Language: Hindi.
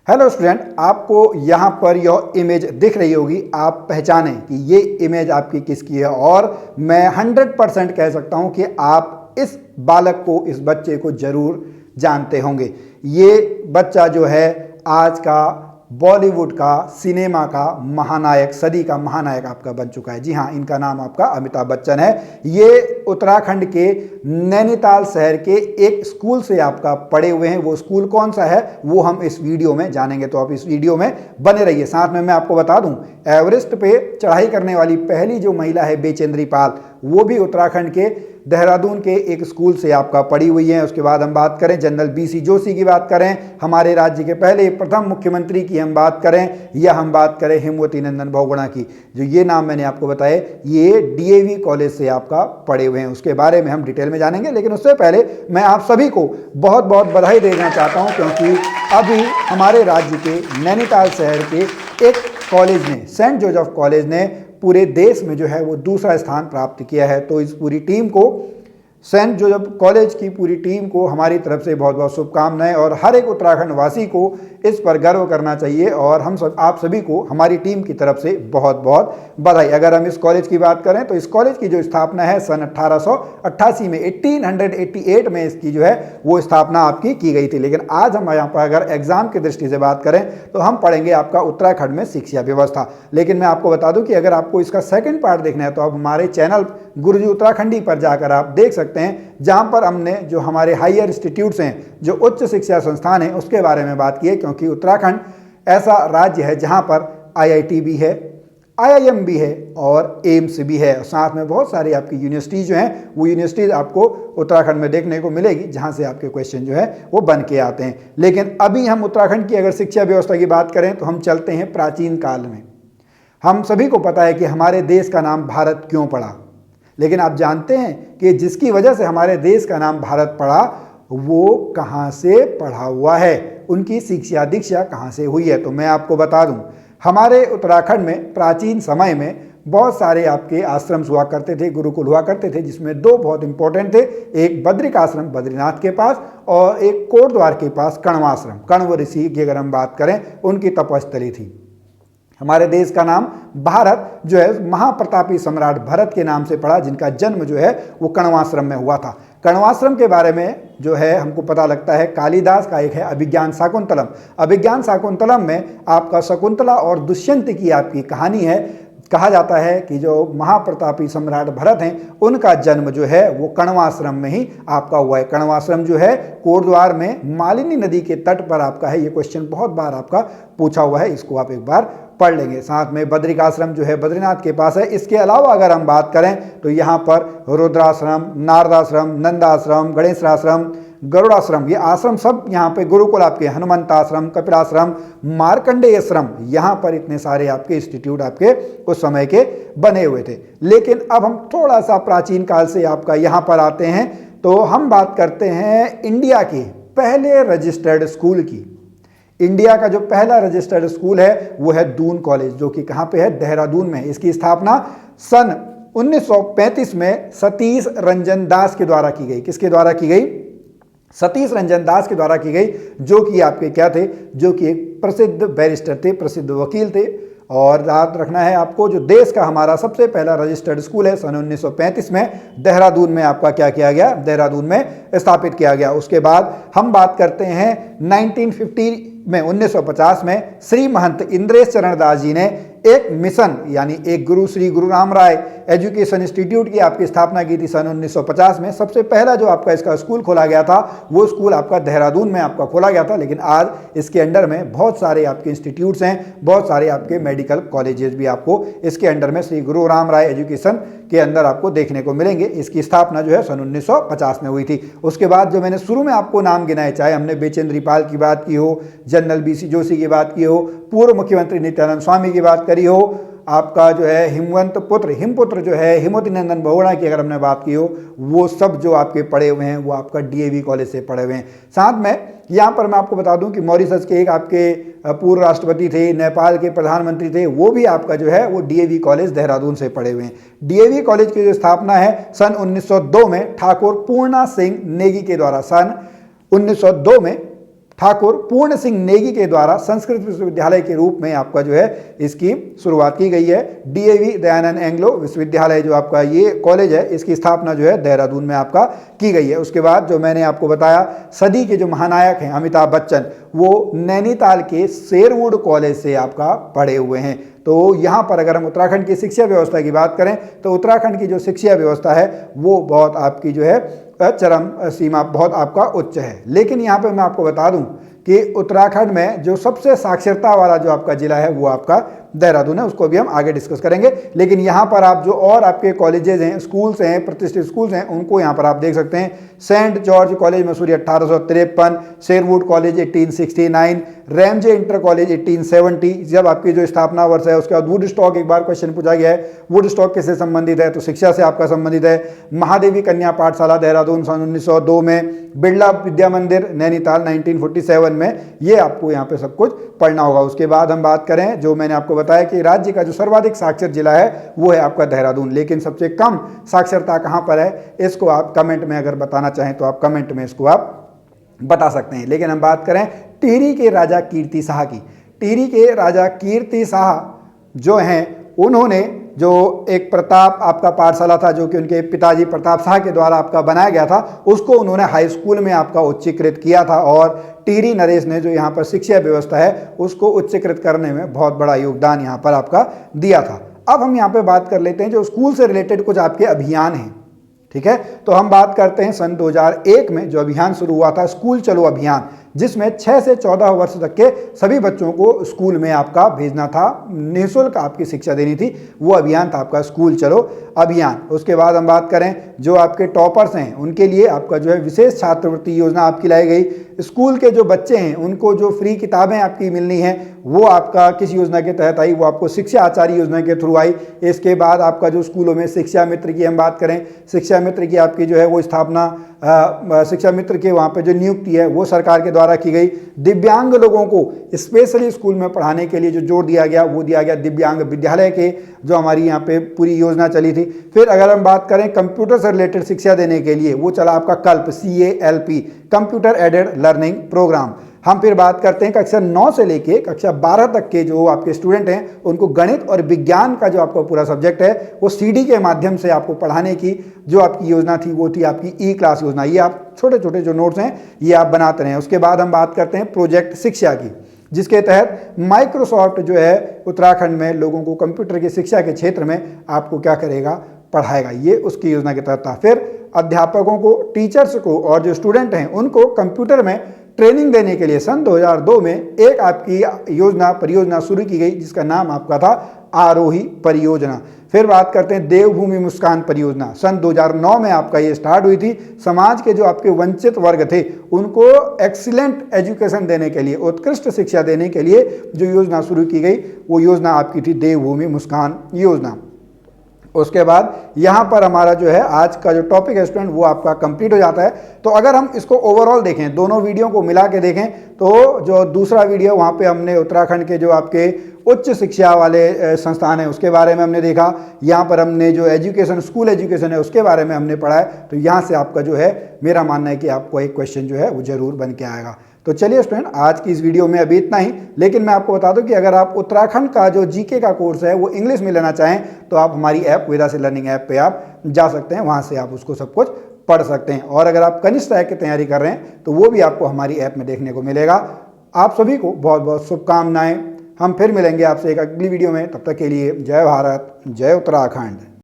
हेलो स्टूडेंट, आपको यहाँ पर यह इमेज दिख रही होगी। आप पहचानें कि ये इमेज आपकी किसकी है और मैं 100% कह सकता हूँ कि आप इस बालक को, इस बच्चे को जरूर जानते होंगे। ये बच्चा जो है आज का बॉलीवुड का, सिनेमा का महानायक, सदी का महानायक आपका बन चुका है। जी हाँ, इनका नाम आपका अमिताभ बच्चन है। ये उत्तराखंड के नैनीताल शहर के एक स्कूल से आपका पढ़े हुए हैं। वो स्कूल कौन सा है वो हम इस वीडियो में जानेंगे, तो आप इस वीडियो में बने रहिए। साथ में मैं आपको बता दूं, एवरेस्ट पे चढ़ाई करने वाली पहली जो महिला है बेचेंद्री पाल, वो भी उत्तराखंड के देहरादून के एक स्कूल से आपका पढ़ी हुई है। उसके बाद हम बात करें जनरल बीसी जोशी की बात करें, हमारे राज्य के पहले प्रथम मुख्यमंत्री की हम बात करें, या हम बात करें हेमवती नंदन बहुगुणा की, जो ये नाम मैंने आपको बताए, ये डीएवी कॉलेज से आपका पढ़े हुए हैं। उसके बारे में हम डिटेल में जानेंगे, लेकिन उससे पहले मैं आप सभी को बहुत बहुत बधाई देना चाहता हूँ, क्योंकि अभी हमारे राज्य के नैनीताल शहर के एक कॉलेज ने, सेंट जोसेफ कॉलेज ने पूरे देश में जो है वो दूसरा स्थान प्राप्त किया है। तो इस पूरी टीम को, सेंट जोसेफ कॉलेज की पूरी टीम को हमारी तरफ से बहुत बहुत शुभकामनाएं, और हर एक उत्तराखंड वासी को इस पर गर्व करना चाहिए, और हम सब, आप सभी को हमारी टीम की तरफ से बहुत बहुत बधाई। अगर हम इस कॉलेज की बात करें तो इस कॉलेज की जो स्थापना है सन 1888 में, 1888 में इसकी जो है वो स्थापना आपकी की गई थी। लेकिन आज हम यहाँ पर अगर एग्जाम की दृष्टि से बात करें तो हम पढ़ेंगे आपका उत्तराखंड में शिक्षा व्यवस्था। लेकिन मैं आपको बता दूं कि अगर आपको इसका सेकंड पार्ट देखना है तो आप हमारे चैनल गुरुजी उत्तराखंडी पर जाकर आप देख सकते हैं, जहां पर हमने जो हमारे हायर इंस्टीट्यूट्स हैं, जो उच्च शिक्षा संस्थान है, उसके बारे में बात की है। क्योंकि उत्तराखंड ऐसा राज्य है जहां पर आईआईटी भी है, आईआईएम भी है और एम्स भी है। साथ में बहुत सारी आपकी यूनिवर्सिटीज जो हैं, वो यूनिवर्सिटीज आपको उत्तराखंड में देखने को मिलेगी, जहां से आपके क्वेश्चन जो है वो बन के आते हैं। लेकिन अभी हम उत्तराखंड की अगर शिक्षा व्यवस्था की बात करें तो हम चलते हैं प्राचीन काल में। हम सभी को पता है कि हमारे देश का नाम भारत क्यों पड़ा, लेकिन आप जानते हैं कि जिसकी वजह से हमारे देश का नाम भारत पड़ा, वो कहाँ से पढ़ा हुआ है, उनकी शिक्षा दीक्षा कहाँ से हुई है। तो मैं आपको बता दूं, हमारे उत्तराखंड में प्राचीन समय में बहुत सारे आपके आश्रम हुआ करते थे, गुरुकुल हुआ करते थे, जिसमें दो बहुत इंपॉर्टेंट थे। एक बद्रिक आश्रम बद्रीनाथ के पास, और एक कोटद्वार के पास कण्वाश्रम, कण्व ऋषि की अगर हम बात करें, उनकी तपस्थली थी। हमारे देश का नाम भारत जो है महाप्रतापी सम्राट भरत के नाम से पड़ा, जिनका जन्म जो है वो कण्वाश्रम में हुआ था। कण्वाश्रम के बारे में जो है हमको पता लगता है, कालिदास का एक है अभिज्ञान शाकुंतलम। अभिज्ञान शाकुंतलम में आपका शकुंतला और दुष्यंत की आपकी कहानी है। कहा जाता है कि जो महाप्रतापी सम्राट भरत हैं, उनका जन्म जो है वो कण्वाश्रम में ही आपका हुआ है। कण्वाश्रम जो है कोटद्वार में मालिनी नदी के तट पर आपका है। ये क्वेश्चन बहुत बार आपका पूछा हुआ है, इसको आप एक बार पढ़ लेंगे। साथ में बद्रिक आश्रम जो है बद्रीनाथ के पास है। इसके अलावा अगर हम बात करें तो यहाँ पर रुद्राश्रम, नारदाश्रम, नंदाश्रम, गणेशाश्रम, गरुड़ाश्रम, ये आश्रम सब यहाँ पे, गुरुकुल आपके हनुमंताश्रम, कपिलाश्रम, मार्कंडेयश्रम, यहाँ पर इतने सारे आपके इंस्टीट्यूट आपके उस समय के बने हुए थे। लेकिन अब हम थोड़ा सा प्राचीन काल से आपका यहाँ पर आते हैं, तो हम बात करते हैं इंडिया के पहले रजिस्टर्ड स्कूल की। इंडिया का जो पहला रजिस्टर्ड स्कूल है वो है दून कॉलेज, जो कि कहाँ पे है, देहरादून में। इसकी स्थापना सन 1935 में सतीश रंजन दास के द्वारा की गई। किसके द्वारा की गई? सतीश रंजन दास के द्वारा की गई, जो कि आपके क्या थे, जो कि एक प्रसिद्ध बैरिस्टर थे, प्रसिद्ध वकील थे। और याद रखना है आपको, जो देश का हमारा सबसे पहला रजिस्टर्ड स्कूल है, सन 1935 में देहरादून में आपका क्या किया गया, देहरादून में स्थापित किया गया। उसके बाद हम बात करते हैं 1950 में, 1950 में श्री महंत इंद्रेश चरण दास जी ने एक मिशन, यानी एक गुरु श्री गुरु राम राय एजुकेशन इंस्टीट्यूट की आपकी स्थापना की थी सन 1950 में। सबसे पहला जो आपका इसका स्कूल खोला गया था, वो स्कूल आपका देहरादून में आपका खोला गया था। लेकिन आज इसके अंडर में बहुत सारे आपके इंस्टीट्यूट्स हैं, बहुत सारे आपके मेडिकल कॉलेजेस भी आपको इसके अंडर में श्री गुरु राम राय एजुकेशन के अंदर आपको देखने को मिलेंगे। इसकी स्थापना जो है सन 1950 में हुई थी। उसके बाद जो मैंने शुरू में आपको नाम गिनाए, चाहे हमने बेचेंद्री पाल की बात की हो, जनरल बीसी जोशी की बात की हो, पूर्व मुख्यमंत्री नित्यानंद स्वामी की बात करी हो, आपका जो है हिमपुत्र जो है हेमवती नंदन बहुगुणा की अगर हमने बात की हो, वो सब जो आपके पढ़े हुए हैं वो आपका डीएवी कॉलेज से पढ़े हुए हैं। साथ में यहाँ पर मैं आपको बता दूं कि मॉरिशस के एक आपके पूर्व राष्ट्रपति थे, नेपाल के प्रधानमंत्री थे, वो भी आपका जो है वो डीएवी कॉलेज देहरादून से पढ़े हुए हैं। डीएवी कॉलेज की जो स्थापना है सन 1902 में ठाकुर पूर्णा सिंह नेगी के द्वारा, सन 1902 में ठाकुर पूर्ण सिंह नेगी के द्वारा संस्कृत विश्वविद्यालय के रूप में आपका जो है इसकी शुरुआत की गई है। डीएवी दयानंद एंग्लो विश्वविद्यालय जो आपका ये कॉलेज है, इसकी स्थापना जो है देहरादून में आपका की गई है। उसके बाद जो मैंने आपको बताया सदी के जो महानायक हैं अमिताभ बच्चन, वो नैनीताल के शेरवुड कॉलेज से आपका पढ़े हुए हैं। तो यहाँ पर अगर हम उत्तराखंड की शिक्षा व्यवस्था की बात करें तो उत्तराखंड की जो शिक्षा व्यवस्था है वो बहुत आपकी जो है चरम सीमा बहुत आपका उच्च है। लेकिन यहाँ पे मैं आपको बता दूं कि उत्तराखंड में जो सबसे साक्षरता वाला जो आपका जिला है वो आपका देहरादून है, उसको भी हम आगे डिस्कस करेंगे। लेकिन यहाँ पर आप जो और आपके कॉलेजेस हैं, स्कूल्स हैं, प्रतिष्ठित स्कूल्स हैं, उनको यहाँ पर आप देख सकते हैं। Saint George college Mussoorie 1853, Sherwood college 1869, Ramsay inter college 1870 जब आपकी जो स्थापना वर्ष है। उसके बाद वुड स्टॉक, एक बार क्वेश्चन पूछा गया है वुड स्टॉक किससे संबंधित है, तो शिक्षा से आपका संबंधित है। महादेवी कन्या पाठशाला देहरादून सन 1902 में, बिरला विद्या मंदिर नैनीताल 1947 में, ये आपको यहाँ पे सब कुछ पढ़ना होगा। उसके बाद हम बात करें, जो मैंने आपको बताया कि राज्य का जो सर्वाधिक साक्षर जिला है वो है आपका देहरादून। लेकिन सबसे कम साक्षरता कहाँ पर है, इसको आप कमेंट में अगर बताना चाहें तो आप कमेंट में इसको आप बता सकते हैं। लेकिन हम बात करें टिहरी के राजा कीर्ति शाह की। टिहरी के राजा कीर्ति शाह जो हैं, उन्होंने जो एक प्रताप आपका पाठशाला था जो कि उनके पिताजी प्रताप शाह के द्वारा आपका बनाया गया था, उसको उन्होंने हाई स्कूल में आपका उच्चीकृत किया था। और टिहरी नरेश ने जो यहाँ पर शिक्षा व्यवस्था है उसको उच्चीकृत करने में बहुत बड़ा योगदान यहाँ पर आपका दिया था। अब हम यहाँ पे बात कर लेते हैं जो स्कूल से रिलेटेड कुछ आपके अभियान हैं, ठीक है। तो हम बात करते हैं सन 2001 में जो अभियान शुरू हुआ था, स्कूल चलो अभियान, जिसमें 6 से 14 वर्ष तक के सभी बच्चों को स्कूल में आपका भेजना था, निःशुल्क आपकी शिक्षा देनी थी। वो अभियान था आपका स्कूल चलो अभियान। उसके बाद हम बात करें जो आपके टॉपर्स हैं उनके लिए आपका जो है विशेष छात्रवृत्ति योजना आपकी लाई गई। स्कूल के जो बच्चे हैं उनको जो फ्री किताबें आपकी मिलनी है वो आपका किस योजना के तहत आई, वो आपको शिक्षा आचार्य योजना के थ्रू आई। इसके बाद आपका जो स्कूलों में शिक्षा मित्र की हम बात करें, शिक्षा मित्र की आपकी जो है वो स्थापना, शिक्षा मित्र के वहाँ पे जो नियुक्ति है वो सरकार के द्वारा की गई। दिव्यांग लोगों को स्पेशली स्कूल में पढ़ाने के लिए जो जोर दिया गया वो दिया गया दिव्यांग विद्यालय के, जो हमारी यहाँ पे पूरी योजना चली थी। फिर अगर हम बात करें कंप्यूटर से रिलेटेड शिक्षा देने के लिए, वो चला आपका कल्प, CALP, computer aided learning programme. हम फिर बात करते हैं कक्षा 9 से लेके कक्षा 12 तक के जो आपके स्टूडेंट हैं उनको गणित और विज्ञान का जो आपका पूरा सब्जेक्ट है वो CD के माध्यम से आपको पढ़ाने की जो आपकी योजना थी वो थी आपकी E-क्लास योजना। ये आप छोटे छोटे जो नोट्स हैं ये आप बनाते रहें। उसके बाद हम बात करते हैं प्रोजेक्ट शिक्षा की, जिसके तहत माइक्रोसॉफ्ट जो है उत्तराखंड में लोगों को कंप्यूटर की शिक्षा के क्षेत्र में आपको क्या करेगा, पढ़ाएगा। ये उसकी योजना के तहत था। फिर अध्यापकों को, टीचर्स को और जो स्टूडेंट हैं उनको कंप्यूटर में ट्रेनिंग देने के लिए सन 2002 में एक आपकी परियोजना शुरू की गई जिसका नाम आपका था आरोही परियोजना। फिर बात करते हैं देवभूमि मुस्कान परियोजना, सन 2009 में आपका ये स्टार्ट हुई थी। समाज के जो आपके वंचित वर्ग थे उनको एक्सीलेंट एजुकेशन देने के लिए, उत्कृष्ट शिक्षा देने के लिए जो योजना शुरू की गई वो योजना आपकी थी देवभूमि मुस्कान योजना। उसके बाद यहाँ पर हमारा जो है आज का जो टॉपिक है स्टूडेंट वो आपका कंप्लीट हो जाता है। तो अगर हम इसको ओवरऑल देखें, दोनों वीडियो को मिला के देखें, तो जो दूसरा वीडियो वहाँ पे हमने उत्तराखंड के जो आपके उच्च शिक्षा वाले संस्थान हैं उसके बारे में हमने देखा। यहाँ पर हमने जो एजुकेशन, स्कूल एजुकेशन है उसके बारे में हमने पढ़ा है। तो यहाँ से आपका जो है, मेरा मानना है कि आपको एक क्वेश्चन जो है वो जरूर बन के आएगा। तो चलिए स्टूडेंट, आज की इस वीडियो में अभी इतना ही। लेकिन मैं आपको बता दूं कि अगर आप उत्तराखंड का जो जीके का कोर्स है वो इंग्लिश में लेना चाहें तो आप हमारी ऐप वेदा से लर्निंग ऐप पे आप जा सकते हैं, वहां से आप उसको सब कुछ पढ़ सकते हैं। और अगर आप कनिष्ठ रैंक की तैयारी कर रहे हैं तो वो भी आपको हमारी ऐप में देखने को मिलेगा। आप सभी को बहुत बहुत शुभकामनाएं। हम फिर मिलेंगे आपसे एक अगली वीडियो में, तब तक के लिए जय भारत, जय उत्तराखंड।